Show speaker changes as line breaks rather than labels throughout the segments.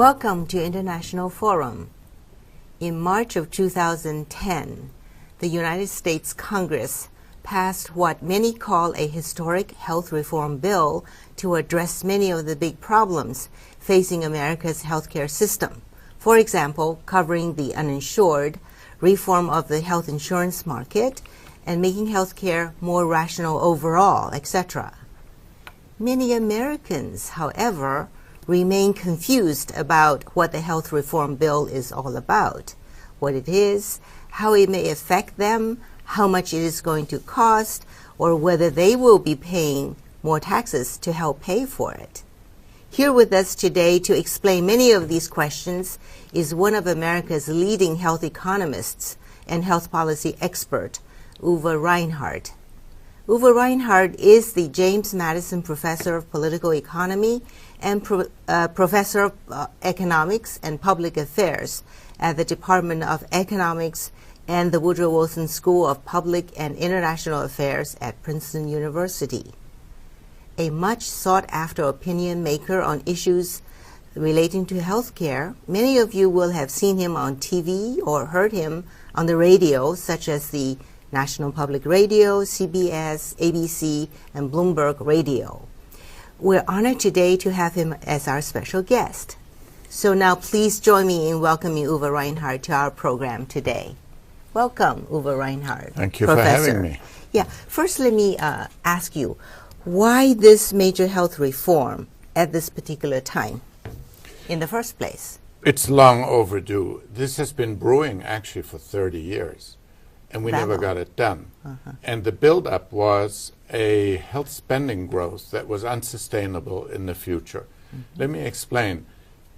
Welcome to International Forum. In March of 2010, the United States Congress passed what many call a historic health reform bill to address many of the big problems facing America's healthcare system. For example, covering the uninsured, reform of the health insurance market, and making healthcare more rational overall, etc. Many Americans, however, remain confused about what the health reform bill is all about, what it is, how it may affect them, how much it is going to cost, or whether they will be paying more taxes to help pay for it. Here with us today to explain many of these questions is one of America's leading health economists and health policy expert, Uwe Reinhardt. Uwe Reinhardt is the James Madison Professor of Political Economy and Professor of Economics and Public Affairs at the Department of Economics and the Woodrow Wilson School of Public and International Affairs at Princeton University. A much sought-after opinion maker on issues relating to healthcare, many of you will have seen him on TV or heard him on the radio, such as the National Public Radio, CBS, ABC, and Bloomberg Radio. We're honored today to have him as our special guest. So now please join me in welcoming Uwe Reinhardt to our program today. Welcome, Uwe Reinhardt.
Thank you
Professor.
for having me.
Yeah, first let me ask you, why this major health reform at this particular time in the first place?
It's long overdue. This has been brewing actually for 30 years. And we never got it done. And the build-up was a health spending growth that was unsustainable in the future. Let me explain.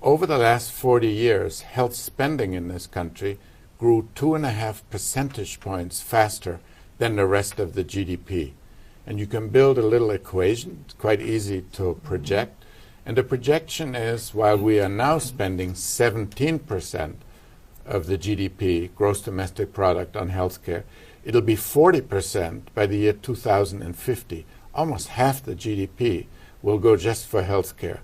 Over the last 40 years, health spending in this country grew 2.5 percentage points faster than the rest of the GDP. And you can build a little equation. It's quite easy to project. And the projection is, while we are now spending 17% of the GDP, gross domestic product, on healthcare, it'll be 40% by the year 2050. Almost half the GDP will go just for healthcare.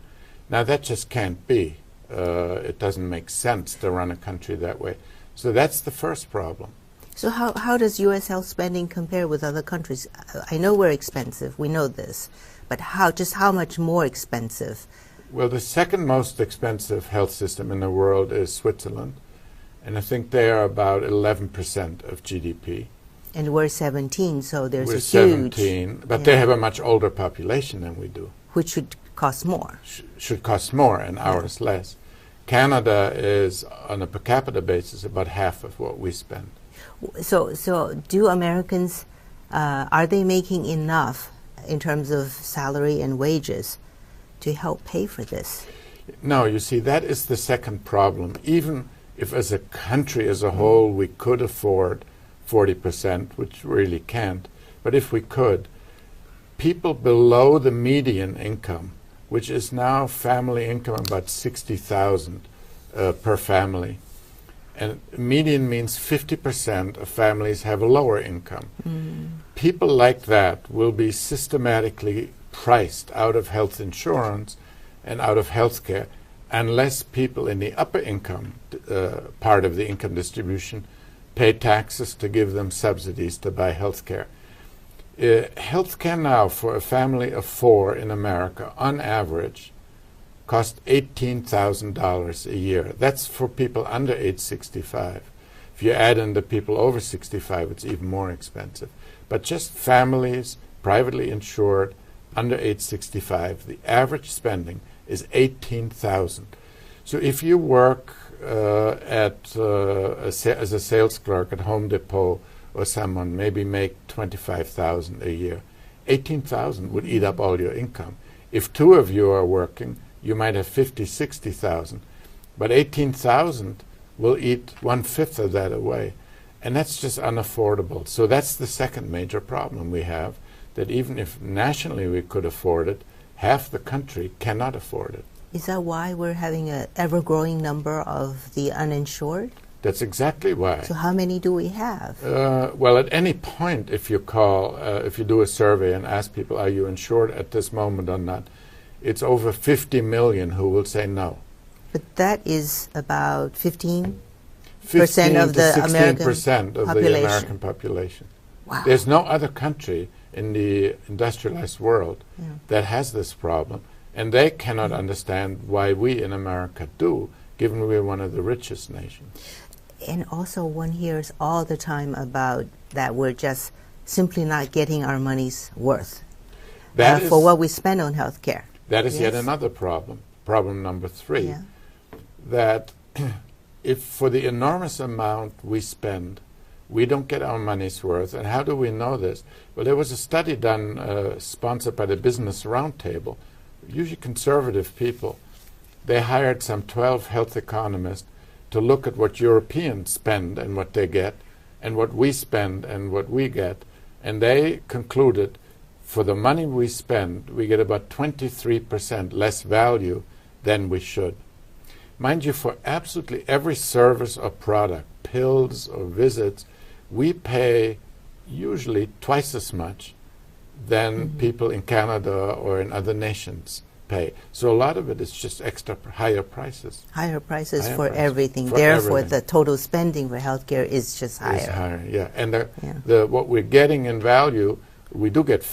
Now that just can't be. It doesn't make sense to run a country that way. So that's the first problem.
So how does U.S. health spending compare with other countries? I know we're expensive, we know this, but how much more expensive?
Well, the second most expensive health system in the world is Switzerland. And I think they are about 11% of GDP.
And we're 17, so there's
we're
a huge...
17, but they have a much older population than we do.
Which should cost more.
Should cost more, and ours less. Canada is, on a per capita basis, about half of what we spend.
So do Americans, are they making enough in terms of salary and wages to help pay for this?
No, you see, that is the second problem. Even if as a country as a whole we could afford 40%, which really can't, but if we could, people below the median income, which is now family income about $60,000 per family, and median means 50% of families have a lower income. People like that will be systematically priced out of health insurance and out of health care unless people in the upper income part of the income distribution pay taxes to give them subsidies to buy health care. Health care now for a family of 4 in America, on average, costs $18,000 a year. That's for people under age 65. If you add in the people over 65, it's even more expensive. But just families, privately insured, under age 65, the average spending is $18,000. So if you work as a sales clerk at Home Depot or someone, maybe make $25,000 a year, $18,000 would eat up all your income. If 2 of you are working, you might have $50,000, $60,000, but $18,000 will eat 1/5 of that away, and that's just unaffordable. So that's the second major problem we have, that even if nationally we could afford it, half the country cannot afford it.
Is that why we're having an ever-growing number of the uninsured?
That's exactly why.
So how many do we have?
Well, at any point, if you do a survey and ask people, are you insured at this moment or not, it's over 50 million who will say no.
But that is about 15%
15
of
to
the
16%
American
of the
population.
American population.
Wow.
There's no other country in the industrialized world
Yeah.
that has this problem, and they cannot understand why we in America do, given we're one of the richest nations.
And also one hears all the time about that we're just simply not getting our money's worth
That
for
is-
what we spend on health care.
That is yet
Yes.
another problem. Problem number 3,
Yeah.
that if for the enormous amount we spend, we don't get our money's worth. And how do we know this? Well, there was a study done, sponsored by the Business Roundtable, usually conservative people. They hired some 12 health economists to look at what Europeans spend and what they get, and what we spend and what we get. And they concluded for the money we spend, we get about 23% less value than we should. Mind you, for absolutely every service or product, pills or visits, we pay usually twice as much than people in Canada or in other nations pay. So a lot of it is just extra higher prices.
Higher prices
Higher
for
prices
everything.
for
Therefore,
everything.
the total spending for healthcare is just higher.
Is higher, yeah. And
Yeah.
what we're getting in value, we do get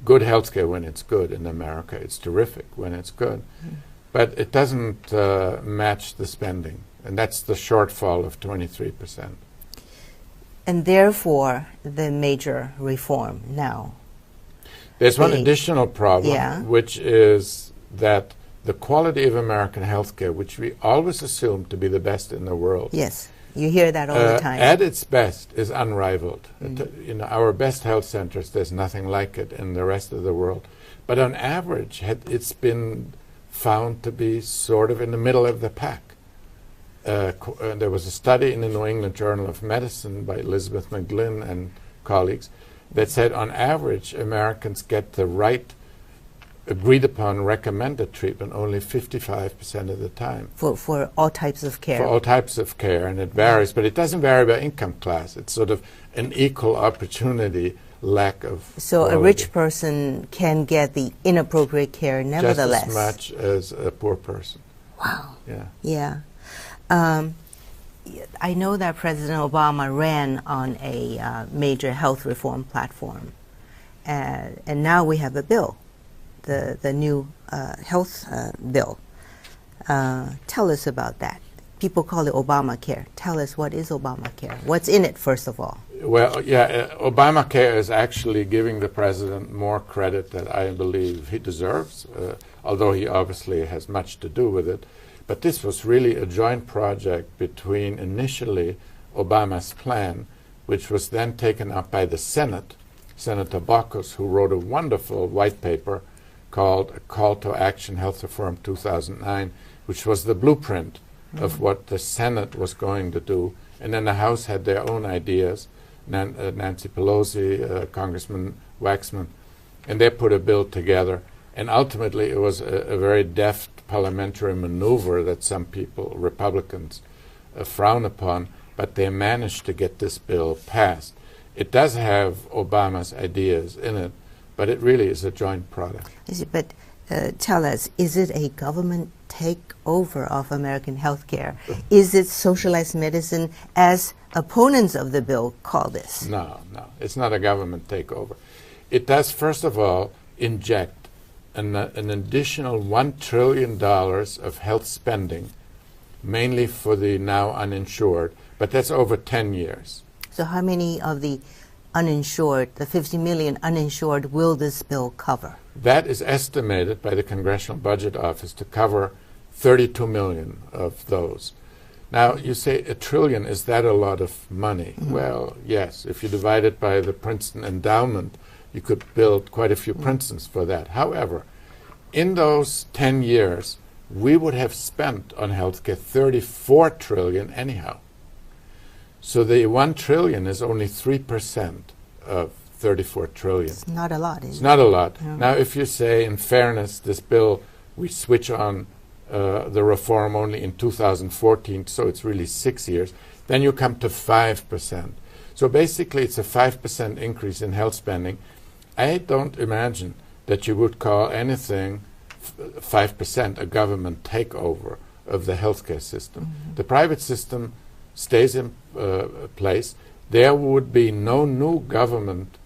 good healthcare when it's good in America. It's terrific when it's good. But it doesn't match the spending. And that's the shortfall of 23%.
And therefore, the major reform now.
There's one
The-
additional problem,
Yeah.
which is that the quality of American healthcare, which we always assume to be the best in the world,
Yes, you hear that all the time.
at its best is unrivaled. In our best health centers, there's nothing like it in the rest of the world. But on average, it's been found to be sort of in the middle of the pack. There was a study in the New England Journal of Medicine by Elizabeth McGlynn and colleagues that said on average Americans get the right agreed upon recommended treatment only 55% of the time.
For all types of care.
For all types of care, and it varies, but it doesn't vary by income class. It's sort of an equal opportunity lack of
So a
quality.
rich person can get the inappropriate care nevertheless.
Just as much as a poor person.
Wow.
Yeah.
Yeah. I know that President Obama ran on a major health reform platform, and now we have a bill, the new health bill. Tell us about that. People call it Obamacare. Tell us, what is Obamacare? What's in it, first of all?
Well, yeah, Obamacare is actually giving the president more credit that I believe he deserves, although he obviously has much to do with it. But this was really a joint project between initially Obama's plan, which was then taken up by the Senate, Senator Baucus, who wrote a wonderful white paper called A Call to Action Health Reform 2009, which was the blueprint of what the Senate was going to do. And then the House had their own ideas, Nancy Pelosi, Congressman Waxman, and they put a bill together. And ultimately, it was a very deft parliamentary maneuver that some people, Republicans, frown upon, but they managed to get this bill passed. It does have Obama's ideas in it, but it really is a joint product.
But tell us, is it a government takeover of American healthcare? Is it socialized medicine, as opponents of the bill call this?
No, it's not a government takeover. It does, first of all, inject an additional $1 trillion of health spending, mainly for the now uninsured, but that's over 10 years.
So how many of the uninsured, the 50 million uninsured, will this bill cover?
That is estimated by the Congressional Budget Office to cover 32 million of those. Now, you say $1 trillion, is that a lot of money? Well, yes. If you divide it by the Princeton endowment, you could build quite a few Princetons for that. However, in those 10 years, we would have spent on healthcare $34 trillion anyhow. So the $1 trillion is only 3% of $34 trillion.
It's not a lot, is
It's
it?
not a lot.
No.
Now, if you say, in fairness, this bill, we switch on the reform only in 2014, so it's really 6 years, then you come to 5%. So basically, it's a 5% increase in health spending. I don't imagine that you would call anything 5% a government takeover of the healthcare system. The private system stays in place. There would be no new government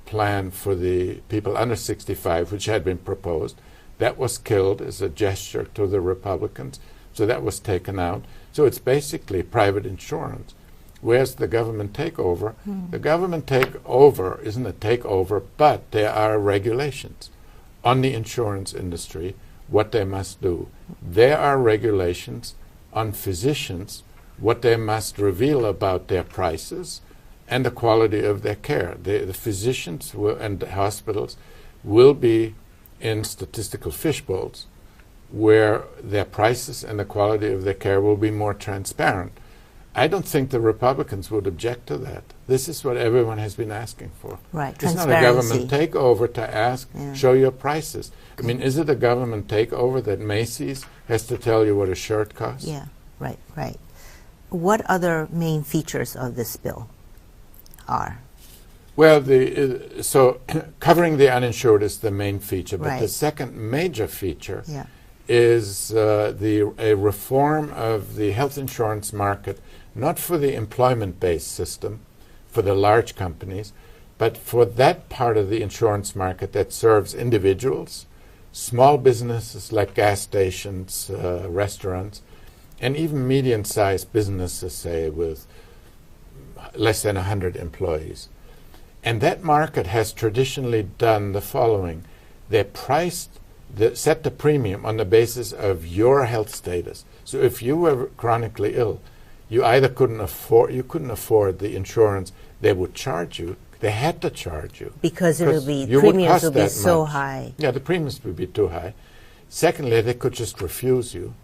plan for the people under 65, which had been proposed. That was killed as a gesture to the Republicans, so that was taken out. So it's basically private insurance. Where's the government takeover? The government takeover isn't a takeover, but there are regulations on the insurance industry, what they must do. There are regulations on physicians, what they must reveal about their prices and the quality of their care. The physicians and the hospitals will be in statistical fishbowls where their prices and the quality of their care will be more transparent. I don't think the Republicans would object to that. This is what everyone has been asking for.
Right,
it's not a government takeover to ask, show your prices. I mean, is it a government takeover that Macy's has to tell you what a shirt costs?
Yeah, right, right. What other main features of this bill are?
Well, so covering the uninsured is the main feature, but
Right.
the second major feature is a reform of the health insurance market, not for the employment-based system, for the large companies, but for that part of the insurance market that serves individuals, small businesses like gas stations, restaurants, and even medium-sized businesses, say, with less than 100 employees. And that market has traditionally done the following. They set the premium on the basis of your health status. So if you were chronically ill, you either couldn't afford the insurance they would charge you. They had to charge you.
Because premiums would be so high.
Yeah, the premiums would be too high. Secondly, they could just refuse you.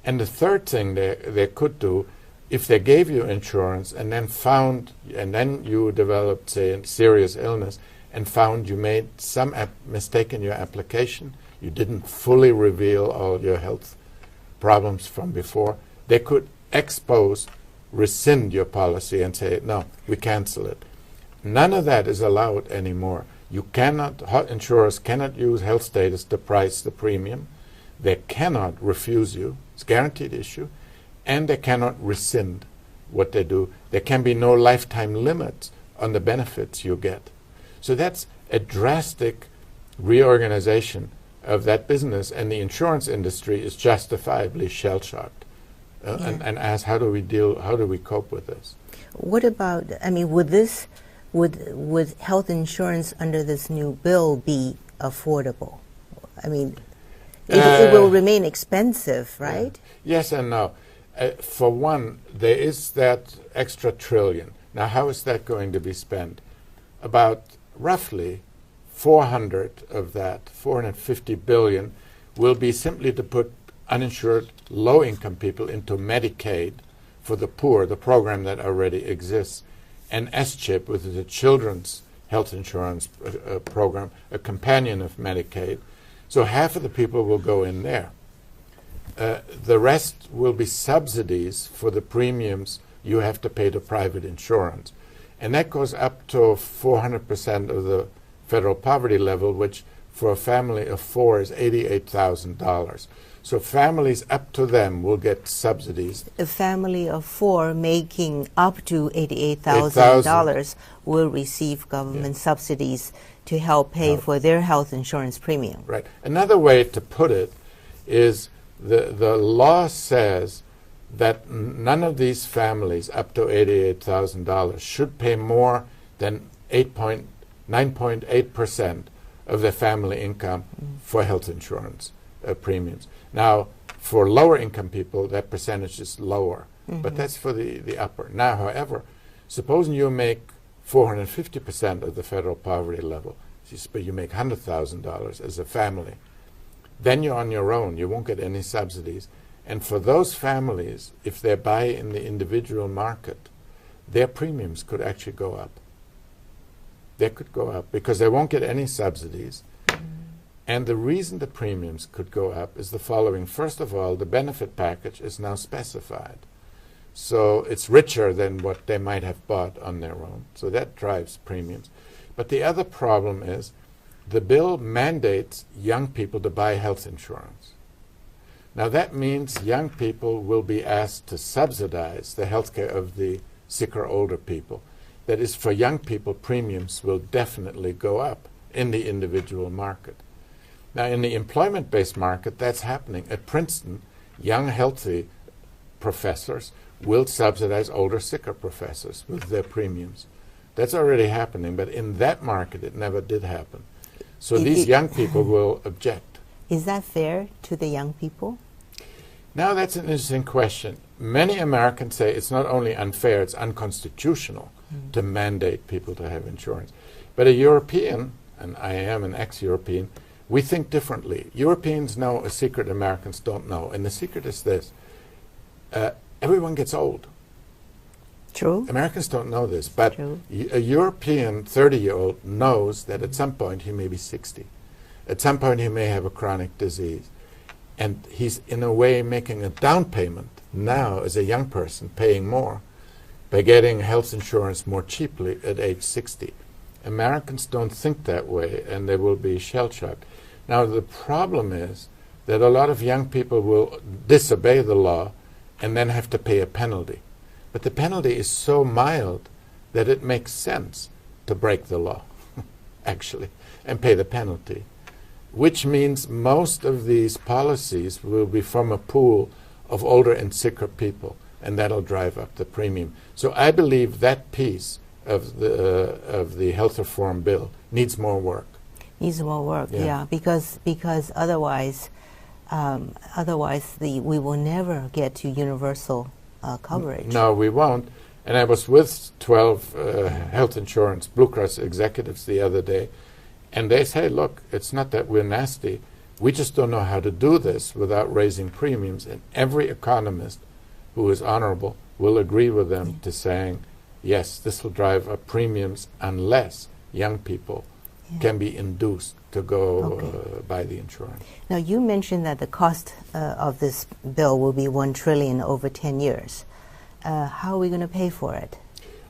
And the third thing they could do, if they gave you insurance and then you developed, say, a serious illness and found you made some mistake in your application, you didn't fully reveal all your health problems from before, they could rescind your policy and say, no, we cancel it. None of that is allowed anymore. Insurers cannot use health status to price the premium. They cannot refuse you. It's a guaranteed issue. And they cannot rescind what they do. There can be no lifetime limits on the benefits you get. So that's a drastic reorganization of that business, and the insurance industry is justifiably shell-shocked and asks, how do we cope with this?
What about, I mean, would health insurance under this new bill be affordable? I mean, it will remain expensive, right?
Yes and no. For one, there is that extra trillion. Now, how is that going to be spent? About roughly 400 of that, 450 billion, will be simply to put uninsured low-income people into Medicaid for the poor, the program that already exists, and SCHIP, which is the Children's Health Insurance Program, a companion of Medicaid. So half of the people will go in there. The rest will be subsidies for the premiums you have to pay to private insurance. And that goes up to 400% of the federal poverty level, which for a family of 4 is $88,000. So families up to them will get subsidies.
A family of 4 making up to $88,000 will receive government subsidies to help pay for their health insurance premium.
Right. Another way to put it is the law says that none of these families up to $88,000 should pay more than 9.8% of their family income for health insurance premiums. Now, for lower income people, that percentage is lower, but that's for the upper. Now, however, supposing you make 450% of the federal poverty level, but you make $100,000 as a family, then you're on your own. You won't get any subsidies. And for those families, if they buy in the individual market, their premiums could actually go up. They could go up because they won't get any subsidies. And the reason the premiums could go up is the following. First of all, the benefit package is now specified. So it's richer than what they might have bought on their own. So that drives premiums. But the other problem is the bill mandates young people to buy health insurance. Now that means young people will be asked to subsidize the health care of the sicker older people. That is, for young people, premiums will definitely go up in the individual market. Now, in the employment-based market, that's happening. At Princeton, young, healthy professors will subsidize older, sicker professors with their premiums. That's already happening, but in that market, it never did happen. So these young people will object.
Is that fair to the young people?
Now, that's an interesting question. Many Americans say it's not only unfair, it's unconstitutional to mandate people to have insurance. But a European, and I am an ex-European, we think differently. Europeans know a secret Americans don't know, and the secret is this. Everyone gets old.
True.
Americans don't know this, but
True.
A European 30-year-old knows that at some point he may be 60. At some point he may have a chronic disease. And he's, in a way, making a down payment now as a young person, paying more by getting health insurance more cheaply at age 60. Americans don't think that way, and they will be shell-shocked. Now, the problem is that a lot of young people will disobey the law and then have to pay a penalty. But the penalty is so mild that it makes sense to break the law, actually, and pay the penalty, which means most of these policies will be from a pool of older and sicker people, and that'll drive up the premium. So I believe that piece of the health reform bill needs more work.
Needs more work, yeah, because otherwise we will never get to universal coverage.
No, we won't. And I was with 12 health insurance Blue Cross executives the other day, and they say, look, it's not that we're nasty. We just don't know how to do this without raising premiums. And every economist who is honorable will agree with them to saying, yes, this will drive up premiums unless young people can be induced to go buy the insurance.
Now, you mentioned that the cost of this bill will be $1 trillion over 10 years. How are we going to pay for it?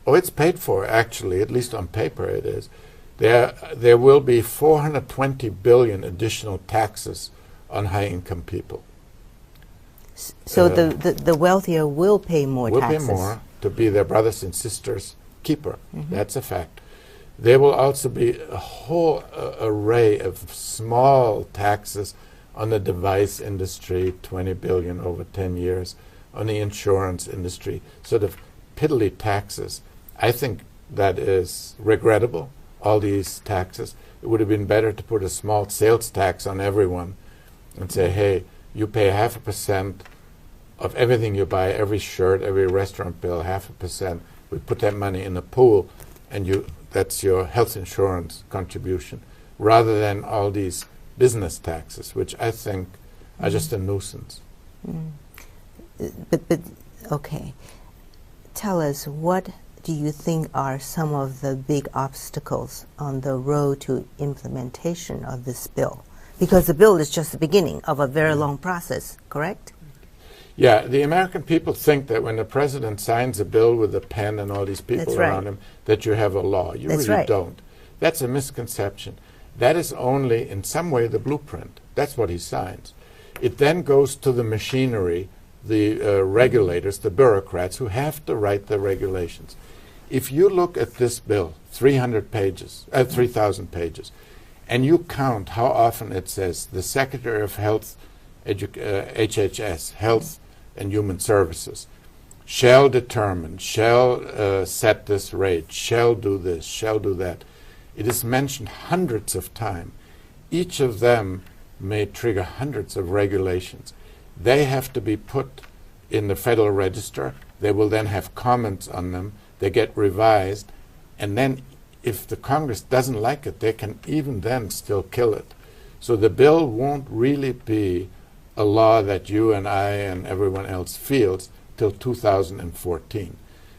Oh, it's paid for, actually, at least on paper it is. There will be $420 billion additional taxes on high-income people.
So the wealthier will pay more taxes?
Will pay more to be their brothers and sisters' keeper. That's a fact. There will also be a whole array of small taxes on the device industry, $20 billion over 10 years, on the insurance industry, sort of piddly taxes. I think that is regrettable, all these taxes. It would have been better to put a small sales tax on everyone and say, hey, you pay 0.5% of everything you buy, every shirt, every restaurant bill, 0.5%. We put that money in a pool, and that's your health insurance contribution, rather than all these business taxes, which I think are just a nuisance.
But okay, tell us, what do you think are some of the big obstacles on the road to implementation of this bill? Because the bill is just the beginning of a very long process, correct?
Yeah, the American people think that when the president signs a bill with a pen and all these people around him, that you have a law. You really don't. That's a misconception. That is only, in some way, the blueprint. That's what he signs. It then goes to the machinery, the regulators, the bureaucrats, who have to write the regulations. If you look at this bill, 3,000 pages, and you count how often it says the Secretary of Health, HHS, Health and Human Services, shall determine, shall set this rate, shall do this, shall do that. It is mentioned hundreds of times. Each of them may trigger hundreds of regulations. They have to be put in the Federal Register. They will then have comments on them. They get revised. And then if the Congress doesn't like it, they can even then still kill it. So the bill won't really be a law that you and I and everyone else feels till 2014.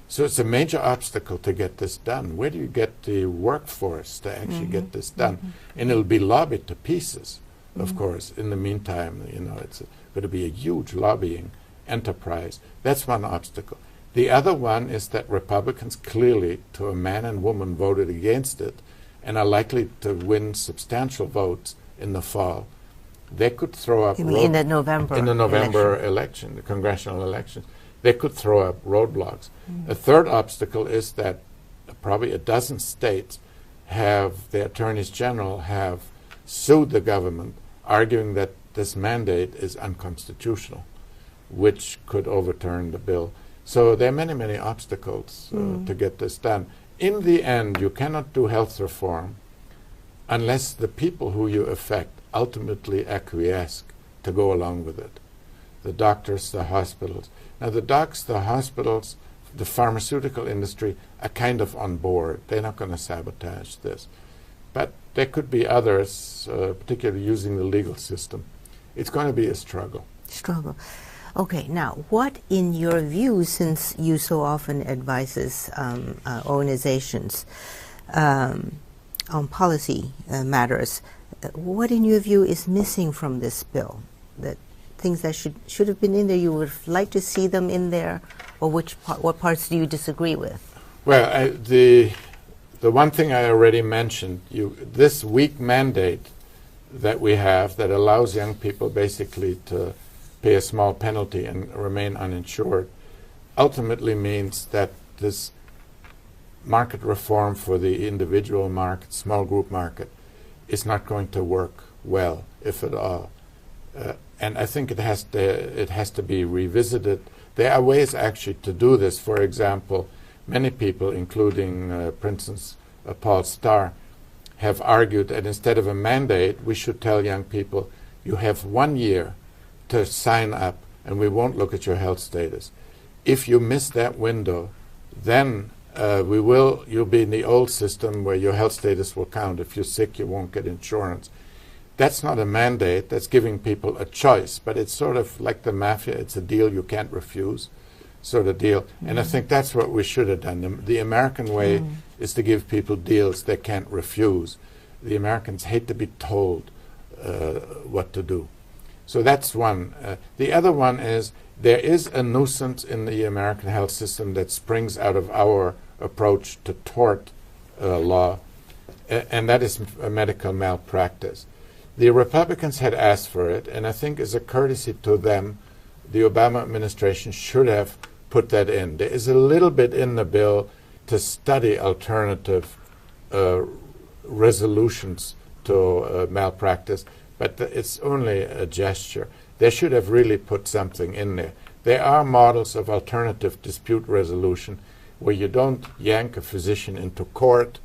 So it's a major obstacle to get this done. Where do you get the workforce to actually get this done? And it'll be lobbied to pieces, of course. In the meantime, it's going to be a huge lobbying enterprise. That's one obstacle. The other one is that Republicans clearly, to a man and woman, voted against it and are likely to win substantial votes in the fall. they could throw up...
You mean in the November
election, the congressional elections. They could throw up roadblocks. A third obstacle is that probably a dozen states the attorneys general have sued the government, arguing that this mandate is unconstitutional, which could overturn the bill. So there are many, many obstacles to get this done. In the end, you cannot do health reform unless the people who you affect ultimately acquiesce to go along with it. The doctors, the hospitals. Now the docs, the hospitals, the pharmaceutical industry are kind of on board. They're not going to sabotage this. But there could be others, particularly using the legal system. It's going to be a struggle.
Okay, now what in your view, since you so often advises organizations on policy matters, what in your view is missing from this bill? That things that should have been in there, you would like to see them in there, or what parts do you disagree with?
Well, the one thing I already mentioned, this weak mandate that we have that allows young people basically to pay a small penalty and remain uninsured, ultimately means that this market reform for the individual market, small group market, is not going to work well, if at all. And I think it has to be revisited. There are ways actually to do this. For example, many people, including Princeton's Paul Starr, have argued that instead of a mandate, we should tell young people, you have 1 year to sign up and we won't look at your health status. If you miss that window, then you'll be in the old system where your health status will count. If you're sick, you won't get insurance. That's not a mandate. That's giving people a choice. But it's sort of like the mafia. It's a deal you can't refuse sort of deal. And I think that's what we should have done. The American way is to give people deals they can't refuse. The Americans hate to be told what to do. So that's one. The other one is there is a nuisance in the American health system that springs out of our approach to tort law, and that is medical malpractice. The Republicans had asked for it, and I think as a courtesy to them, the Obama administration should have put that in. There is a little bit in the bill to study alternative resolutions to malpractice, but it's only a gesture. They should have really put something in there. There are models of alternative dispute resolution where you don't yank a physician into court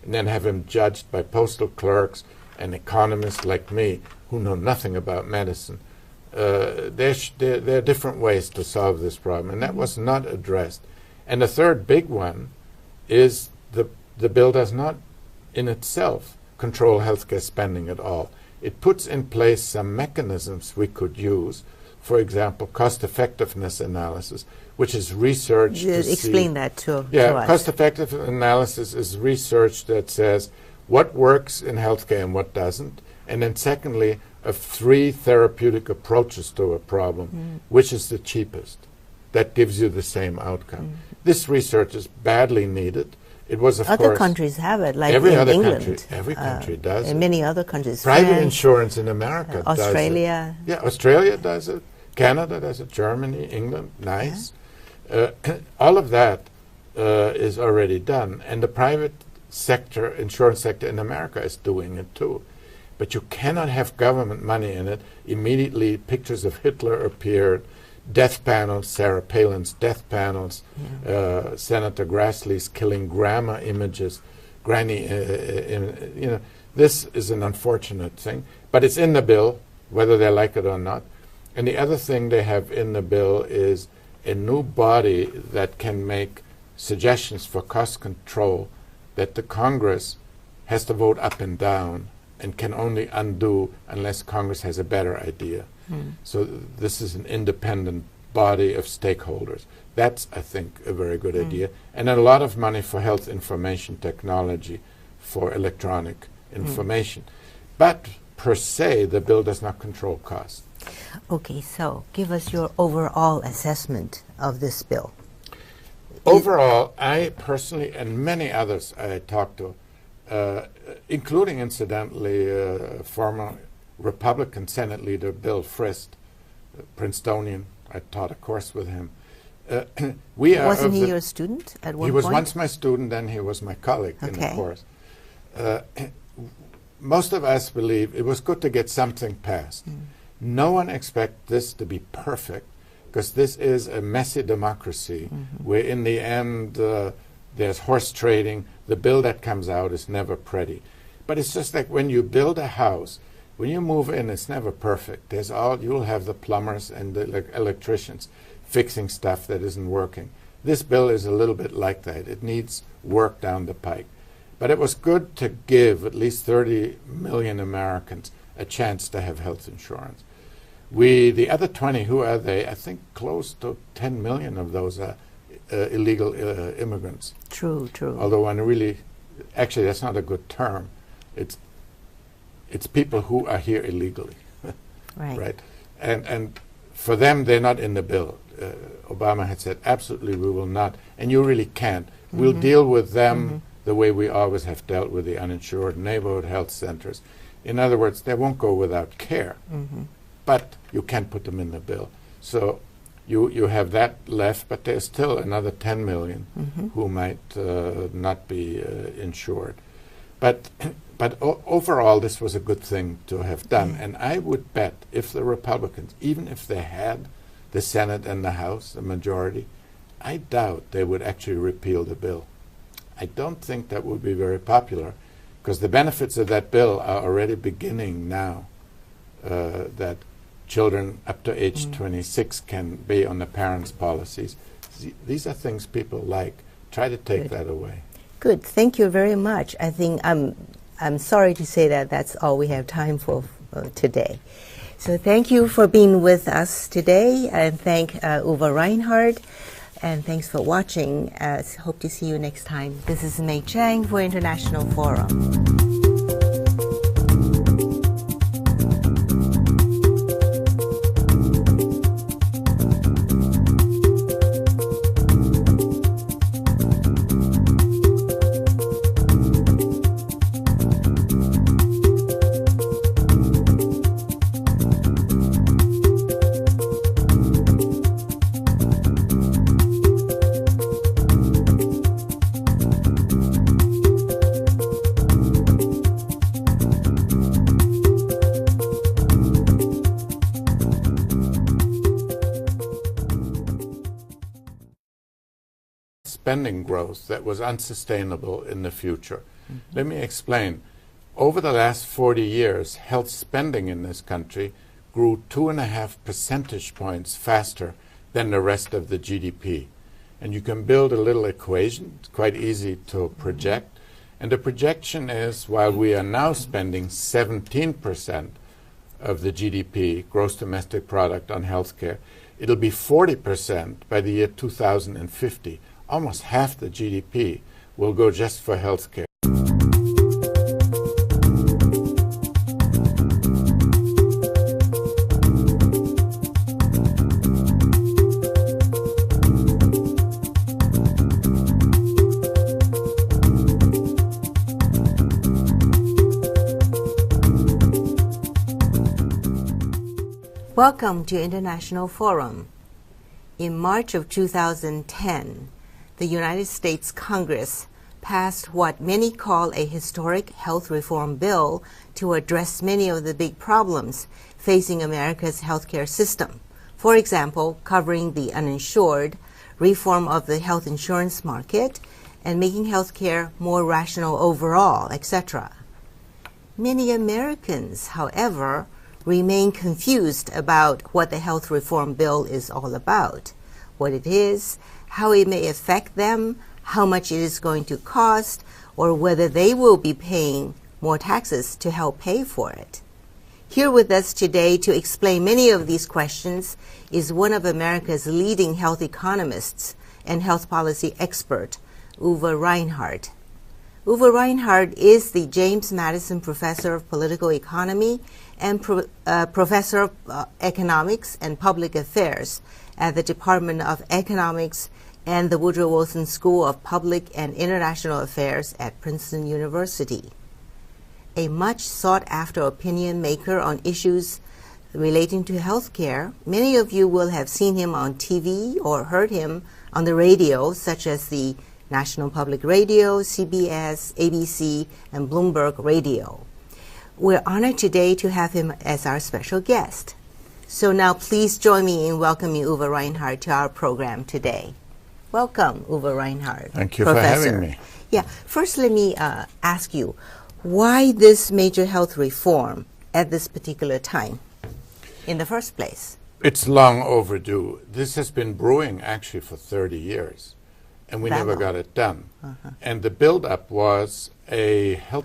and then have him judged by postal clerks and economists like me who know nothing about medicine. There are different ways to solve this problem, and that was not addressed. And the third big one is the bill does not in itself control healthcare spending at all. It puts in place some mechanisms we could use, for example, cost-effectiveness analysis, which is research to
explain that to us.
Cost-effective analysis is research that says what works in healthcare and what doesn't, and then secondly, of 3 therapeutic approaches to a problem, which is the cheapest. That gives you the same outcome. This research is badly needed. It was, of course,
other countries have it, like
every
in
other
England.
Every country does
and
it.
many other countries.
Private
France,
insurance in America
Australia.
does it. Yeah, Australia does it. Canada does it. Germany, England, nice. Yeah. All of that is already done. And the private sector, insurance sector in America is doing it too. But you cannot have government money in it. Immediately pictures of Hitler appeared, death panels, Sarah Palin's death panels, Senator Grassley's killing grandma images, granny, this is an unfortunate thing. But it's in the bill, whether they like it or not. And the other thing they have in the bill is a new body that can make suggestions for cost control that the Congress has to vote up and down and can only undo unless Congress has a better idea. So this is an independent body of stakeholders. That's, I think, a very good idea. And a lot of money for health information technology, for electronic information. But per se, the bill does not control costs.
Okay, so give us your overall assessment of this bill.
Overall, I personally, and many others I talked to, including, incidentally, former Republican Senate leader Bill Frist, Princetonian, I taught a course with him.
Wasn't he your student at one point?
He was once my student, then he was my colleague in the course. Most of us believe it was good to get something passed. No one expects this to be perfect, because this is a messy democracy where in the end there's horse trading. The bill that comes out is never pretty. But it's just like when you build a house, when you move in, it's never perfect. You'll have the plumbers and the electricians fixing stuff that isn't working. This bill is a little bit like that. It needs work down the pike. But it was good to give at least 30 million Americans a chance to have health insurance. The other 20, who are they? I think close to 10 million of those are illegal immigrants.
True.
Although actually that's not a good term. It's people who are here illegally. Right? And for them, they're not in the bill. Obama had said, absolutely, we will not. And you really can't. We'll deal with them the way we always have dealt with the uninsured neighborhood health centers. In other words, they won't go without care. But you can't put them in the bill. So you have that left, but there's still another 10 million who might not be insured. But overall, this was a good thing to have done. And I would bet if the Republicans, even if they had the Senate and the House, the majority, I doubt they would actually repeal the bill. I don't think that would be very popular, because the benefits of that bill are already beginning now, that children up to age 26 can be on the parents' policies. These are things people like. Try to take that away.
Good. Thank you very much. I think I'm sorry to say that that's all we have time for today. So thank you for being with us today, and thank Uwe Reinhardt, and thanks for watching. Hope to see you next time. This is Mei Chang for International Forum.
Spending growth that was unsustainable in the future. Let me explain. Over the last 40 years, health spending in this country grew 2.5 percentage points faster than the rest of the GDP. And you can build a little equation. It's quite easy to project. And the projection is, while we are now spending 17% of the GDP, gross domestic product, on healthcare, it'll be 40% by the year 2050. Almost half the GDP will go just for healthcare.
Welcome to International Forum. In March of 2010, the United States Congress passed what many call a historic health reform bill to address many of the big problems facing America's healthcare system. For example, covering the uninsured, reform of the health insurance market, and making healthcare more rational overall, etc. Many Americans, however, remain confused about what the health reform bill is all about, what it is, how it may affect them, how much it is going to cost, or whether they will be paying more taxes to help pay for it. Here with us today to explain many of these questions is one of America's leading health economists and health policy expert, Uwe Reinhardt. Uwe Reinhardt is the James Madison Professor of Political Economy and Professor of Economics and Public Affairs at the Department of Economics and the Woodrow Wilson School of Public and International Affairs at Princeton University. a much sought-after opinion maker on issues relating to healthcare. Many of you will have seen him on TV or heard him on the radio, such as the National Public Radio, CBS, ABC, and Bloomberg Radio. We're honored today to have him as our special guest. So now please join me in welcoming Uwe Reinhardt to our program today. Welcome, Uwe Reinhardt.
Thank you
Professor.
for having me.
Yeah, first let me ask you, why this major health reform at this particular time in the first place?
It's long overdue. This has been brewing actually for 30 years, and we never got it done. And the build-up was a health